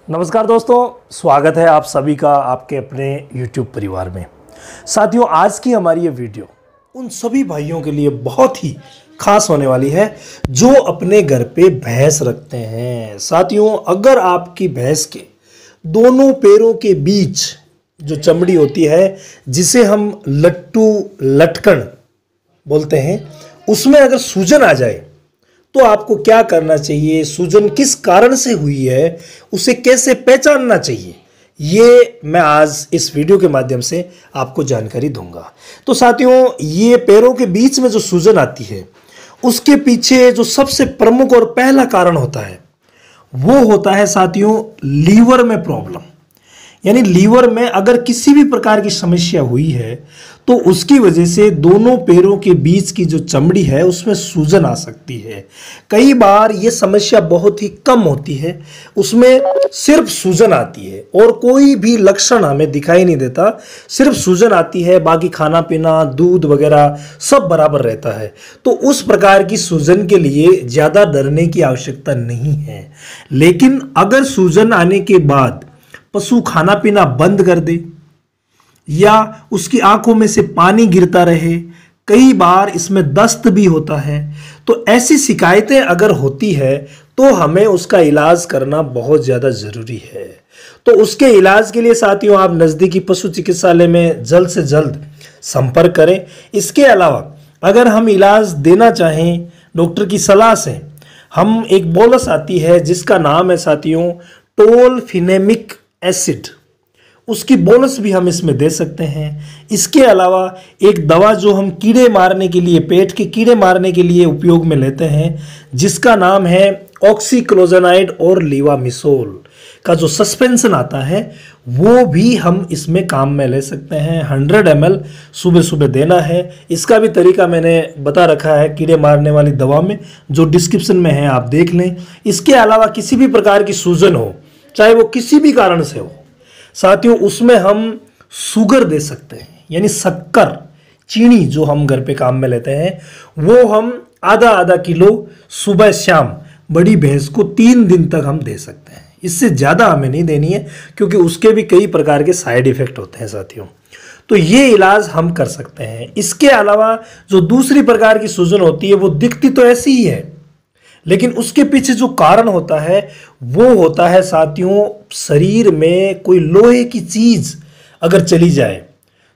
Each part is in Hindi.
नमस्कार दोस्तों, स्वागत है आप सभी का आपके अपने YouTube परिवार में। साथियों, आज की हमारी ये वीडियो उन सभी भाइयों के लिए बहुत ही खास होने वाली है जो अपने घर पे भैंस रखते हैं। साथियों, अगर आपकी भैंस के दोनों पैरों के बीच जो चमड़ी होती है, जिसे हम लट्टू लटकन बोलते हैं, उसमें अगर सूजन आ जाए तो आपको क्या करना चाहिए, सूजन किस कारण से हुई है, उसे कैसे पहचानना चाहिए, ये मैं आज इस वीडियो के माध्यम से आपको जानकारी दूंगा। तो साथियों, ये पैरों के बीच में जो सूजन आती है, उसके पीछे जो सबसे प्रमुख और पहला कारण होता है वो होता है साथियों लीवर में प्रॉब्लम। यानी लीवर में अगर किसी भी प्रकार की समस्या हुई है तो उसकी वजह से दोनों पैरों के बीच की जो चमड़ी है उसमें सूजन आ सकती है। कई बार ये समस्या बहुत ही कम होती है, उसमें सिर्फ सूजन आती है और कोई भी लक्षण हमें दिखाई नहीं देता, सिर्फ सूजन आती है, बाकी खाना पीना दूध वगैरह सब बराबर रहता है। तो उस प्रकार की सूजन के लिए ज़्यादा डरने की आवश्यकता नहीं है। लेकिन अगर सूजन आने के बाद पशु खाना पीना बंद कर दे या उसकी आंखों में से पानी गिरता रहे, कई बार इसमें दस्त भी होता है, तो ऐसी शिकायतें अगर होती है तो हमें उसका इलाज करना बहुत ज़्यादा ज़रूरी है। तो उसके इलाज के लिए साथियों आप नज़दीकी पशु चिकित्सालय में जल्द से जल्द संपर्क करें। इसके अलावा अगर हम इलाज देना चाहें डॉक्टर की सलाह से, हम एक बोलस आती है जिसका नाम है साथियों टोलफिनेमिक एसिड, उसकी बोनस भी हम इसमें दे सकते हैं। इसके अलावा एक दवा जो हम कीड़े मारने के लिए, पेट के कीड़े मारने के लिए उपयोग में लेते हैं, जिसका नाम है ऑक्सीक्लोजेनाइड और लीवामिसोल का जो सस्पेंशन आता है, वो भी हम इसमें काम में ले सकते हैं। 100 ml सुबह सुबह देना है। इसका भी तरीका मैंने बता रखा है कीड़े मारने वाली दवा में, जो डिस्क्रिप्शन में है, आप देख लें। इसके अलावा किसी भी प्रकार की सूजन हो, चाहे वो किसी भी कारण से हो साथियों, उसमें हम शुगर दे सकते हैं। यानी शक्कर, चीनी जो हम घर पे काम में लेते हैं, वो हम आधा किलो सुबह शाम बड़ी भैंस को 3 दिन तक हम दे सकते हैं। इससे ज़्यादा हमें नहीं देनी है, क्योंकि उसके भी कई प्रकार के साइड इफेक्ट होते हैं साथियों। तो ये इलाज हम कर सकते हैं। इसके अलावा जो दूसरी प्रकार की सूजन होती है, वो दिखती तो ऐसी ही है, लेकिन उसके पीछे जो कारण होता है वो होता है साथियों शरीर में कोई लोहे की चीज अगर चली जाए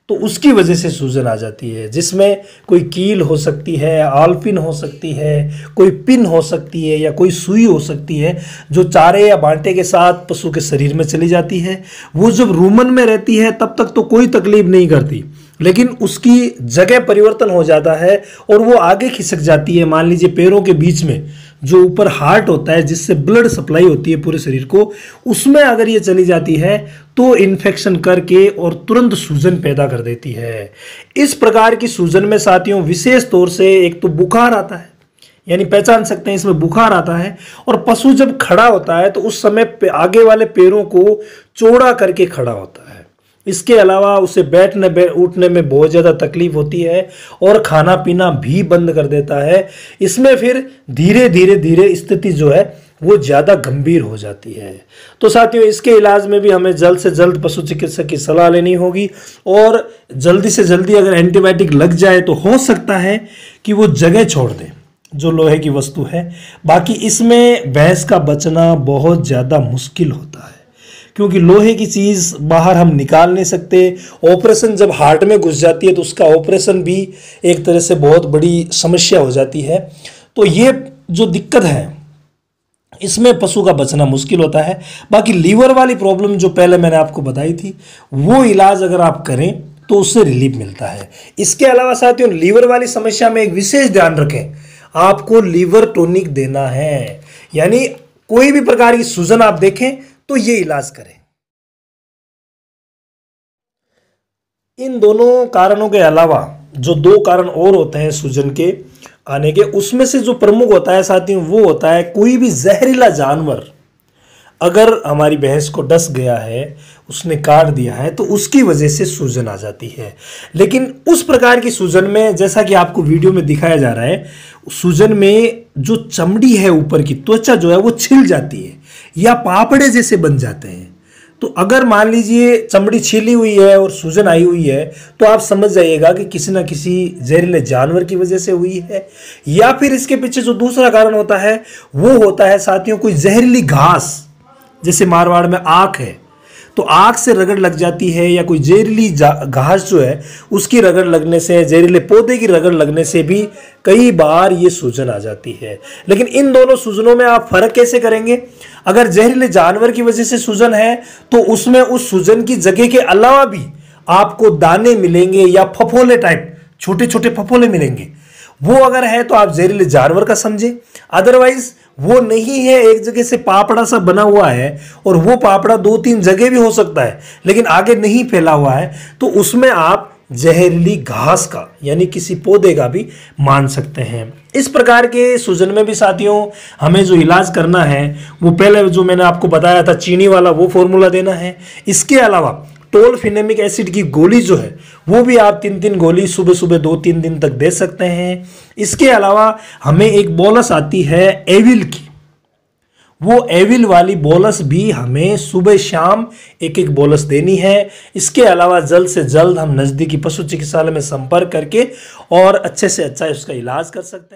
तो उसकी वजह से सूजन आ जाती है, जिसमें कोई कील हो सकती है, आलपिन हो सकती है, कोई पिन हो सकती है या कोई सुई हो सकती है, जो चारे या बांटे के साथ पशु के शरीर में चली जाती है। वो जब रूमन में रहती है तब तक तो कोई तकलीफ नहीं करती, लेकिन उसकी जगह परिवर्तन हो जाता है और वो आगे खिसक जाती है। मान लीजिए पैरों के बीच में जो ऊपर हार्ट होता है, जिससे ब्लड सप्लाई होती है पूरे शरीर को, उसमें अगर ये चली जाती है तो इन्फेक्शन करके और तुरंत सूजन पैदा कर देती है। इस प्रकार की सूजन में साथियों विशेष तौर से एक तो बुखार आता है, यानी पहचान सकते हैं इसमें बुखार आता है, और पशु जब खड़ा होता है तो उस समय आगे वाले पैरों को चौड़ा करके खड़ा होता है। इसके अलावा उसे बैठने उठने में बहुत ज़्यादा तकलीफ होती है और खाना पीना भी बंद कर देता है। इसमें फिर धीरे धीरे स्थिति जो है वो ज़्यादा गंभीर हो जाती है। तो साथियों, इसके इलाज में भी हमें जल्द से जल्द पशु चिकित्सक की सलाह लेनी होगी, और जल्दी से जल्दी अगर एंटीबायोटिक लग जाए तो हो सकता है कि वो जगह छोड़ दे जो लोहे की वस्तु है। बाकी इसमें भैंस का बचना बहुत ज़्यादा मुश्किल होता है, क्योंकि लोहे की चीज़ बाहर हम निकाल नहीं सकते। ऑपरेशन जब हार्ट में घुस जाती है तो उसका ऑपरेशन भी एक तरह से बहुत बड़ी समस्या हो जाती है। तो ये जो दिक्कत है, इसमें पशु का बचना मुश्किल होता है। बाकी लीवर वाली प्रॉब्लम जो पहले मैंने आपको बताई थी, वो इलाज अगर आप करें तो उससे रिलीफ मिलता है। इसके अलावा साथियों लीवर वाली समस्या में एक विशेष ध्यान रखें, आपको लीवर टॉनिक देना है। यानी कोई भी प्रकार की सूजन आप देखें तो ये इलाज करें। इन दोनों कारणों के अलावा जो 2 कारण और होते हैं सूजन के आने के, उसमें से जो प्रमुख होता है साथियों वो होता है कोई भी जहरीला जानवर अगर हमारी भैंस को डस गया है, उसने काट दिया है, तो उसकी वजह से सूजन आ जाती है। लेकिन उस प्रकार की सूजन में, जैसा कि आपको वीडियो में दिखाया जा रहा है, सूजन में जो चमड़ी है ऊपर की त्वचा जो है वो छिल जाती है, या पापड़े जैसे बन जाते हैं। तो अगर मान लीजिए चमड़ी छीली हुई है और सूजन आई हुई है तो आप समझ जाइएगा कि किसी ना किसी जहरीले जानवर की वजह से हुई है, या फिर इसके पीछे जो दूसरा कारण होता है वो होता है साथियों कोई जहरीली घास, जैसे मारवाड़ में आक है तो आग से रगड़ लग जाती है, या कोई जहरीली घास जो है उसकी रगड़ लगने से, जहरीले पौधे की रगड़ लगने से भी कई बार ये सूजन आ जाती है। लेकिन इन दोनों सूजनों में आप फर्क कैसे करेंगे? अगर जहरीले जानवर की वजह से सूजन है तो उसमें उस सूजन की जगह के अलावा भी आपको दाने मिलेंगे या फफोले टाइप छोटे छोटे फफोले मिलेंगे। वो अगर है तो आप जहरीले जानवर का समझे, अदरवाइज वो नहीं है, एक जगह से पापड़ा सा बना हुआ है और वो पापड़ा 2-3 जगह भी हो सकता है लेकिन आगे नहीं फैला हुआ है, तो उसमें आप जहरीली घास का यानी किसी पौधे का भी मान सकते हैं। इस प्रकार के सूजन में भी साथियों हमें जो इलाज करना है वो पहले जो मैंने आपको बताया था चीनी वाला वो फॉर्मूला देना है। इसके अलावा टोलफेनेमिक एसिड की गोली जो है वो भी आप 3-3 गोली सुबह सुबह 2-3 दिन तक दे सकते हैं। इसके अलावा हमें एक बोलस आती है एविल की, वो एविल वाली बोलस भी हमें सुबह शाम एक बोलस देनी है। इसके अलावा जल्द से जल्द हम नज़दीकी पशु चिकित्सालय में संपर्क करके और अच्छे से अच्छा उसका इलाज कर सकते हैं।